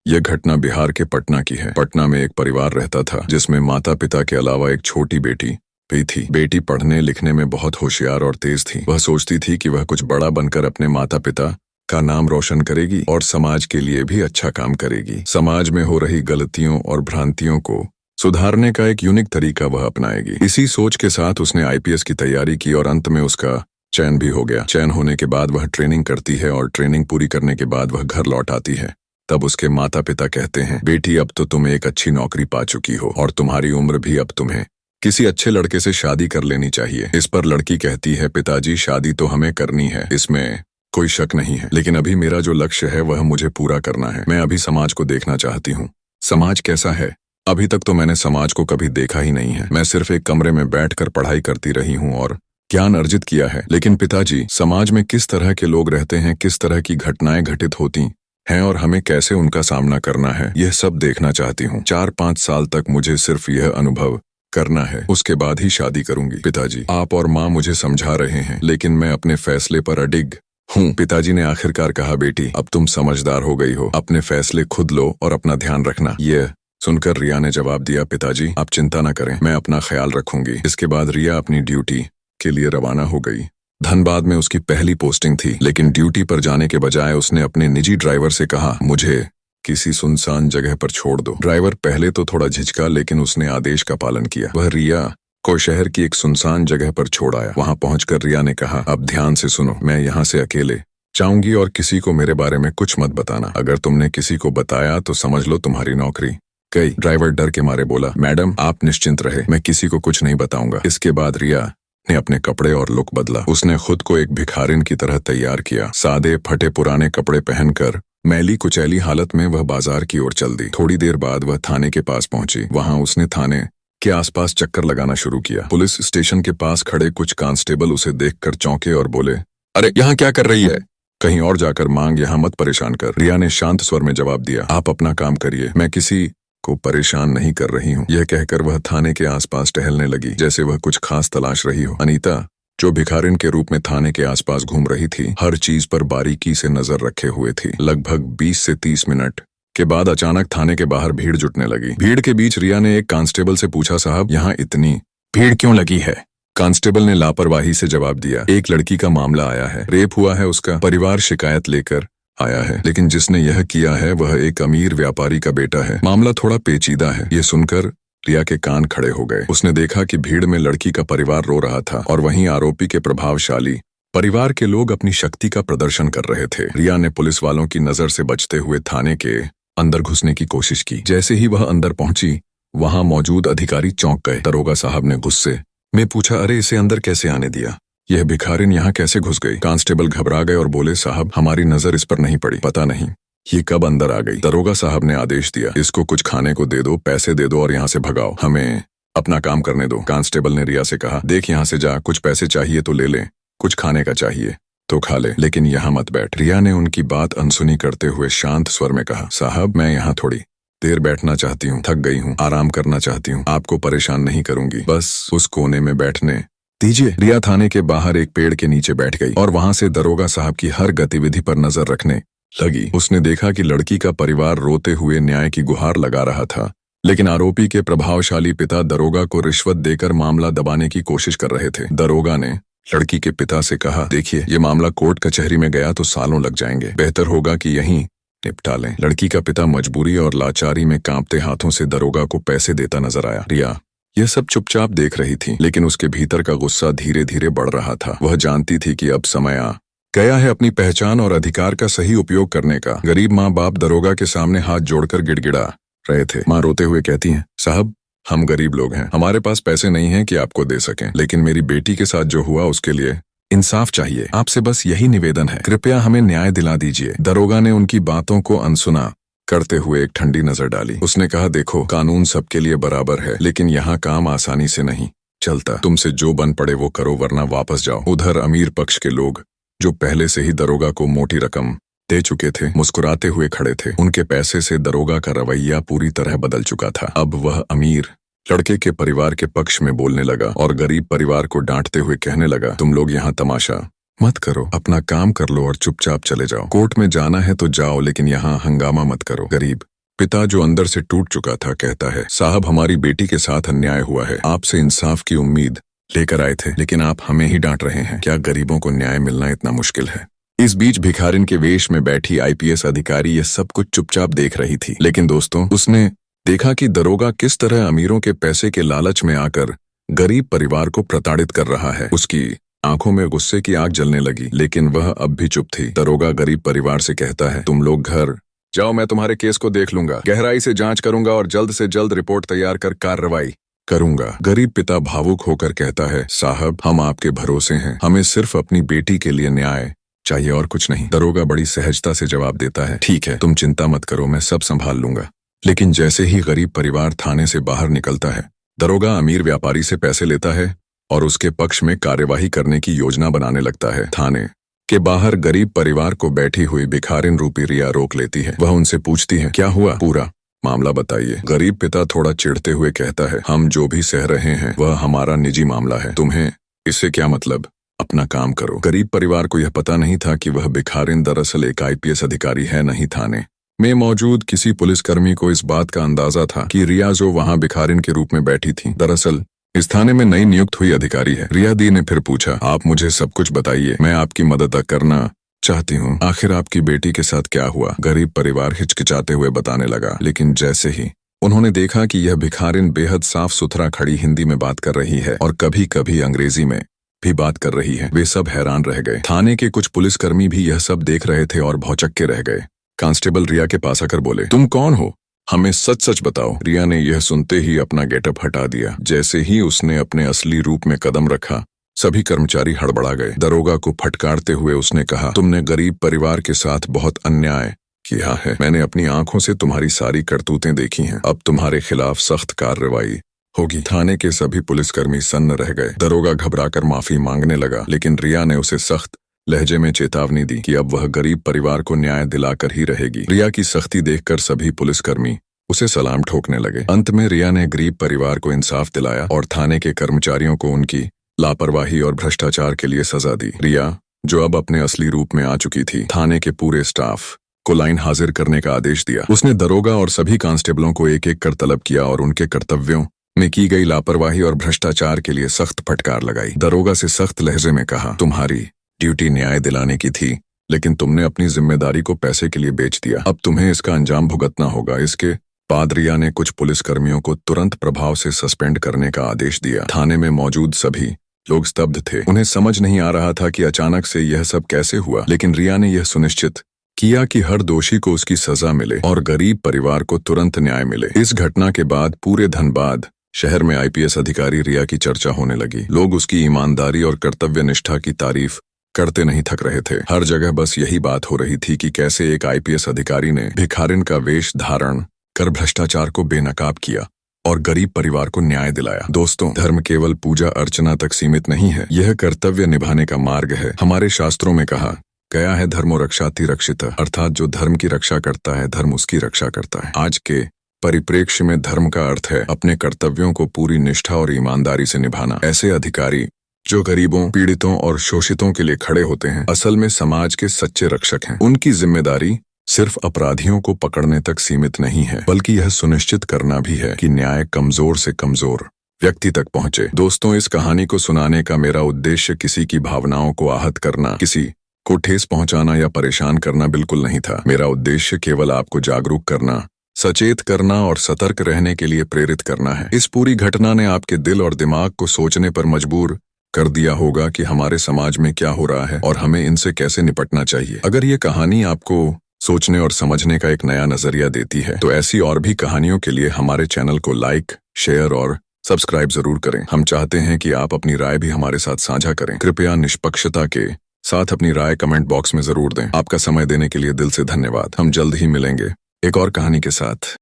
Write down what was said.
यह घटना बिहार के पटना की है। पटना में एक परिवार रहता था जिसमें माता पिता के अलावा एक छोटी बेटी भी थी। बेटी पढ़ने लिखने में बहुत होशियार और तेज थी। वह सोचती थी कि वह कुछ बड़ा बनकर अपने माता पिता का नाम रोशन करेगी और समाज के लिए भी अच्छा काम करेगी। समाज में हो रही गलतियों और भ्रांतियों को सुधारने का एक यूनिक तरीका वह अपनाएगी। इसी सोच के साथ उसने आईपीएस की तैयारी की और अंत में उसका चयन भी हो गया। चयन होने के बाद वह ट्रेनिंग करती है और ट्रेनिंग पूरी करने के बाद वह घर लौट आती है। तब उसके माता पिता कहते हैं, बेटी अब तो तुम एक अच्छी नौकरी पा चुकी हो और तुम्हारी उम्र भी अब तुम्हें किसी अच्छे लड़के से शादी कर लेनी चाहिए। इस पर लड़की कहती है, पिताजी शादी तो हमें करनी है, इसमें कोई शक नहीं है, लेकिन अभी मेरा जो लक्ष्य है वह मुझे पूरा करना है। मैं अभी समाज को देखना चाहती हूँ। समाज कैसा है? अभी तक तो मैंने समाज को कभी देखा ही नहीं है। मैं सिर्फ एक कमरे में बैठकर पढ़ाई करती रही हूँ और ज्ञान अर्जित किया है। लेकिन पिताजी, समाज में किस तरह के लोग रहते हैं, किस तरह की घटनाएं घटित होती हैं और हमें कैसे उनका सामना करना है, यह सब देखना चाहती हूँ। 4-5 साल तक मुझे सिर्फ यह अनुभव करना है, उसके बाद ही शादी करूंगी। पिताजी, आप और माँ मुझे समझा रहे हैं, लेकिन मैं अपने फैसले पर अडिग हूँ। पिताजी ने आखिरकार कहा, बेटी अब तुम समझदार हो गई हो, अपने फैसले खुद लो और अपना ध्यान रखना। यह सुनकर रिया ने जवाब दिया, पिताजी आप चिंता न करें, मैं अपना ख्याल रखूंगी। इसके बाद रिया अपनी ड्यूटी के लिए रवाना हो गई। धनबाद में उसकी पहली पोस्टिंग थी, लेकिन ड्यूटी पर जाने के बजाय उसने अपने निजी ड्राइवर से कहा, मुझे किसी सुनसान जगह पर छोड़ दो। ड्राइवर पहले तो थोड़ा झिझका, लेकिन उसने आदेश का पालन किया। वह रिया को शहर की एक सुनसान जगह पर छोड़ आया। वहां पहुंचकर रिया ने कहा, अब ध्यान से सुनो, मैं यहाँ से अकेले जाऊंगी और किसी को मेरे बारे में कुछ मत बताना। अगर तुमने किसी को बताया तो समझ लो तुम्हारी नौकरी गई। ड्राइवर डर के मारे बोला, मैडम आप निश्चिंत रहे, मैं किसी को कुछ नहीं बताऊंगा। इसके बाद रिया ने अपने कपड़े और लुक बदला। उसने खुद को एक भिखारिन की तरह तैयार किया। सादे फटे पुराने कपड़े पहनकर मैली कुचैली हालत में वह बाजार की ओर चल दी। थोड़ी देर बाद वह थाने के पास पहुंची। वहां उसने थाने के आसपास चक्कर लगाना शुरू किया। पुलिस स्टेशन के पास खड़े कुछ कांस्टेबल उसे देखकर चौंके और बोले, अरे यहाँ क्या कर रही है? कहीं और जाकर मांग, यहाँ मत परेशान कर। रिया ने शांत स्वर में जवाब दिया, आप अपना काम करिए, मैं किसी को परेशान नहीं कर रही हूँ। यह कहकर वह थाने के आसपास टहलने लगी, जैसे वह कुछ खास तलाश रही हो। अनीता, जो भिखारिन के रूप में थाने के आसपास घूम रही थी, हर चीज पर बारीकी से नजर रखे हुए थी। लगभग 20 से 30 मिनट के बाद अचानक थाने के बाहर भीड़ जुटने लगी। भीड़ के बीच रिया ने एक कांस्टेबल से पूछा, साहब यहाँ इतनी भीड़ क्यों लगी है? कांस्टेबल ने लापरवाही से जवाब दिया, एक लड़की का मामला आया है, रेप हुआ है, उसका परिवार शिकायत लेकर आया है, लेकिन जिसने यह किया है वह एक अमीर व्यापारी का बेटा है। मामला थोड़ा पेचीदा है। ये सुनकर रिया के कान खड़े हो गए। उसने देखा कि भीड़ में लड़की का परिवार रो रहा था और वहीं आरोपी के प्रभावशाली परिवार के लोग अपनी शक्ति का प्रदर्शन कर रहे थे। रिया ने पुलिस वालों की नजर से बचते हुए थाने के अंदर घुसने की कोशिश की। जैसे ही वह अंदर पहुंची, वहां मौजूद अधिकारी चौंक गए। दरोगा साहब ने गुस्से में पूछा, अरे इसे अंदर कैसे आने दिया? यह भिखारिन यहाँ कैसे घुस गई? कांस्टेबल घबरा गए और बोले, साहब हमारी नजर इस पर नहीं पड़ी, पता नहीं ये कब अंदर आ गई। दरोगा साहब ने आदेश दिया, इसको कुछ खाने को दे दो, पैसे दे दो और यहाँ से भगाओ, हमें अपना काम करने दो। कांस्टेबल ने रिया से कहा, देख यहाँ से जा, कुछ पैसे चाहिए तो ले ले, कुछ खाने का चाहिए तो खा ले, लेकिन यहाँ मत बैठ। रिया ने उनकी बात अनसुनी करते हुए शांत स्वर में कहा, साहब मैं यहाँ थोड़ी देर बैठना चाहती हूँ, थक गई हूँ, आराम करना चाहती हूँ, आपको परेशान नहीं करूंगी, बस उस कोने में बैठने दीजिए। रिया थाने के बाहर एक पेड़ के नीचे बैठ गई और वहां से दरोगा साहब की हर गतिविधि पर नजर रखने लगी। उसने देखा कि लड़की का परिवार रोते हुए न्याय की गुहार लगा रहा था, लेकिन आरोपी के प्रभावशाली पिता दरोगा को रिश्वत देकर मामला दबाने की कोशिश कर रहे थे। दरोगा ने लड़की के पिता से कहा, देखिए ये मामला कोर्ट कचहरी में गया तो सालों लग जाएंगे, बेहतर होगा कि यहीं निपटा लें। लड़की का पिता मजबूरी और लाचारी में कांपते हाथों से दरोगा को पैसे देता नजर आया। रिया यह सब चुपचाप देख रही थी, लेकिन उसके भीतर का गुस्सा धीरे धीरे बढ़ रहा था। वह जानती थी कि अब समय आ गया है अपनी पहचान और अधिकार का सही उपयोग करने का। गरीब माँ बाप दरोगा के सामने हाथ जोड़कर गिड़गिड़ा रहे थे। माँ रोते हुए कहती हैं, साहब हम गरीब लोग हैं, हमारे पास पैसे नहीं हैं कि आपको दे सकें, लेकिन मेरी बेटी के साथ जो हुआ उसके लिए इंसाफ चाहिए। आपसे बस यही निवेदन है, कृपया हमें न्याय दिला दीजिए। दरोगा ने उनकी बातों को अनसुना करते हुए एक ठंडी नजर डाली। उसने कहा, देखो कानून सबके लिए बराबर है, लेकिन यहाँ काम आसानी से नहीं चलता। तुमसे जो बन पड़े वो करो, वरना वापस जाओ। उधर अमीर पक्ष के लोग, जो पहले से ही दरोगा को मोटी रकम दे चुके थे, मुस्कुराते हुए खड़े थे। उनके पैसे से दरोगा का रवैया पूरी तरह बदल चुका था। अब वह अमीर लड़के के परिवार के पक्ष में बोलने लगा और गरीब परिवार को डांटते हुए कहने लगा, तुम लोग यहाँ तमाशा मत करो, अपना काम कर लो और चुपचाप चले जाओ। कोर्ट में जाना है तो जाओ, लेकिन यहाँ हंगामा मत करो। गरीब पिता जो अंदर से टूट चुका था कहता है, साहब हमारी बेटी के साथ अन्याय हुआ है, आपसे इंसाफ की उम्मीद लेकर आए थे, लेकिन आप हमें ही डांट रहे हैं। क्या गरीबों को न्याय मिलना इतना मुश्किल है? इस बीच भिखारिन के वेश में बैठी आईपीएस अधिकारी ये सब कुछ चुपचाप देख रही थी, लेकिन दोस्तों उसने देखा कि दरोगा किस तरह अमीरों के पैसे के लालच में आकर गरीब परिवार को प्रताड़ित कर रहा है। उसकी आंखों में गुस्से की आग जलने लगी, लेकिन वह अब भी चुप थी। दरोगा गरीब परिवार से कहता है, तुम लोग घर जाओ, मैं तुम्हारे केस को देख लूंगा, गहराई से जांच करूंगा और जल्द से जल्द रिपोर्ट तैयार कर कार्रवाई करूंगा। गरीब पिता भावुक होकर कहता है, साहब हम आपके भरोसे हैं, हमें सिर्फ अपनी बेटी के लिए न्याय चाहिए और कुछ नहीं। दरोगा बड़ी सहजता से जवाब देता है, ठीक है, तुम चिंता मत करो, मैं सब संभाल लूंगा। लेकिन जैसे ही गरीब परिवार थाने से बाहर निकलता है, दरोगा अमीर व्यापारी से पैसे लेता है और उसके पक्ष में कार्यवाही करने की योजना बनाने लगता है। थाने के बाहर गरीब परिवार को बैठी हुई भिखारिन रूपी रिया रोक लेती है। वह उनसे पूछती है, क्या हुआ, पूरा मामला बताइए। गरीब पिता थोड़ा चिढ़ते हुए कहता है, हम जो भी सह रहे हैं वह हमारा निजी मामला है, तुम्हें इससे क्या मतलब, अपना काम करो। गरीब परिवार को यह पता नहीं था कि वह भिखारिन दरअसल एक आईपीएस अधिकारी है। नहीं, थाने में मौजूद किसी पुलिसकर्मी को इस बात का अंदाजा था कि रिया जो वहां भिखारिन के रूप में बैठी थी दरअसल इस थाने में नई नियुक्त हुई अधिकारी है। रिया दी ने फिर पूछा, आप मुझे सब कुछ बताइए, मैं आपकी मदद करना चाहती हूँ। आखिर आपकी बेटी के साथ क्या हुआ? गरीब परिवार हिचकिचाते हुए बताने लगा, लेकिन जैसे ही उन्होंने देखा कि यह भिखारिन बेहद साफ सुथरा खड़ी हिंदी में बात कर रही है और कभी कभी अंग्रेजी में भी बात कर रही है, वे सब हैरान रह गए। थाने के कुछ पुलिसकर्मी भी यह सब देख रहे थे और भौचक्के रह गए। कांस्टेबल रिया के पास आकर बोले, तुम कौन हो, हमें सच सच बताओ। रिया ने यह सुनते ही अपना गेटअप हटा दिया। जैसे ही उसने अपने असली रूप में कदम रखा, सभी कर्मचारी हड़बड़ा गए। दरोगा को फटकारते हुए उसने कहा, तुमने गरीब परिवार के साथ बहुत अन्याय किया है, मैंने अपनी आंखों से तुम्हारी सारी करतूतें देखी हैं, अब तुम्हारे खिलाफ सख्त कार्रवाई होगी। थाने के सभी पुलिसकर्मी सन्न रह गए। दरोगा घबराकर माफी मांगने लगा, लेकिन रिया ने उसे सख्त लहजे में चेतावनी दी कि अब वह गरीब परिवार को न्याय दिलाकर ही रहेगी। रिया की सख्ती देखकर सभी पुलिसकर्मी उसे सलाम ठोकने लगे। अंत में रिया ने गरीब परिवार को इंसाफ दिलाया और थाने के कर्मचारियों को उनकी लापरवाही और भ्रष्टाचार के लिए सजा दी। रिया, जो अब अपने असली रूप में आ चुकी थी, थाने के पूरे स्टाफ को लाइन हाजिर करने का आदेश दिया। उसने दरोगा और सभी कांस्टेबलों को एक एक कर तलब किया और उनके कर्तव्यों में की गई लापरवाही और भ्रष्टाचार के लिए सख्त फटकार लगाई। दरोगा से सख्त लहजे में कहा, तुम्हारी ड्यूटी न्याय दिलाने की थी, लेकिन तुमने अपनी जिम्मेदारी को पैसे के लिए बेच दिया, अब तुम्हें इसका अंजाम भुगतना होगा। इसके बाद रिया ने कुछ पुलिसकर्मियों को तुरंत प्रभाव से सस्पेंड करने का आदेश दिया। थाने में मौजूद सभी लोग स्तब्ध थे। उन्हें समझ नहीं आ रहा था कि अचानक से यह सब कैसे हुआ, लेकिन रिया ने यह सुनिश्चित किया कि हर दोषी को उसकी सजा मिले और गरीब परिवार को तुरंत न्याय मिले। इस घटना के बाद पूरे धनबाद शहर में आईपीएस अधिकारी रिया की चर्चा होने लगी। लोग उसकी ईमानदारी और कर्तव्य निष्ठा की तारीफ करते नहीं थक रहे थे। हर जगह बस यही बात हो रही थी कि कैसे एक आईपीएस अधिकारी ने भिखारिन का वेश धारण कर भ्रष्टाचार को बेनकाब किया और गरीब परिवार को न्याय दिलाया। दोस्तों, धर्म केवल पूजा अर्चना तक सीमित नहीं है, यह कर्तव्य निभाने का मार्ग है। हमारे शास्त्रों में कहा गया है, धर्मो रक्षाति रक्षितः, अर्थात जो धर्म की रक्षा करता है, धर्म उसकी रक्षा करता है। आज के परिप्रेक्ष्य में धर्म का अर्थ है अपने कर्तव्यों को पूरी निष्ठा और ईमानदारी से निभाना। ऐसे अधिकारी जो गरीबों, पीड़ितों और शोषितों के लिए खड़े होते हैं, असल में समाज के सच्चे रक्षक हैं। उनकी जिम्मेदारी सिर्फ अपराधियों को पकड़ने तक सीमित नहीं है, बल्कि यह सुनिश्चित करना भी है कि न्याय कमजोर से कमजोर व्यक्ति तक पहुंचे। दोस्तों, इस कहानी को सुनाने का मेरा उद्देश्य किसी की भावनाओं को आहत करना, किसी को ठेस पहुंचाना या परेशान करना बिल्कुल नहीं था। मेरा उद्देश्य केवल आपको जागरूक करना, सचेत करना और सतर्क रहने के लिए प्रेरित करना है। इस पूरी घटना ने आपके दिल और दिमाग को सोचने पर मजबूर कर दिया होगा कि हमारे समाज में क्या हो रहा है और हमें इनसे कैसे निपटना चाहिए। अगर ये कहानी आपको सोचने और समझने का एक नया नजरिया देती है, तो ऐसी और भी कहानियों के लिए हमारे चैनल को लाइक, शेयर और सब्सक्राइब जरूर करें। हम चाहते हैं कि आप अपनी राय भी हमारे साथ साझा करें। कृपया निष्पक्षता के साथ अपनी राय कमेंट बॉक्स में जरूर दें। आपका समय देने के लिए दिल से धन्यवाद। हम जल्द ही मिलेंगे एक और कहानी के साथ।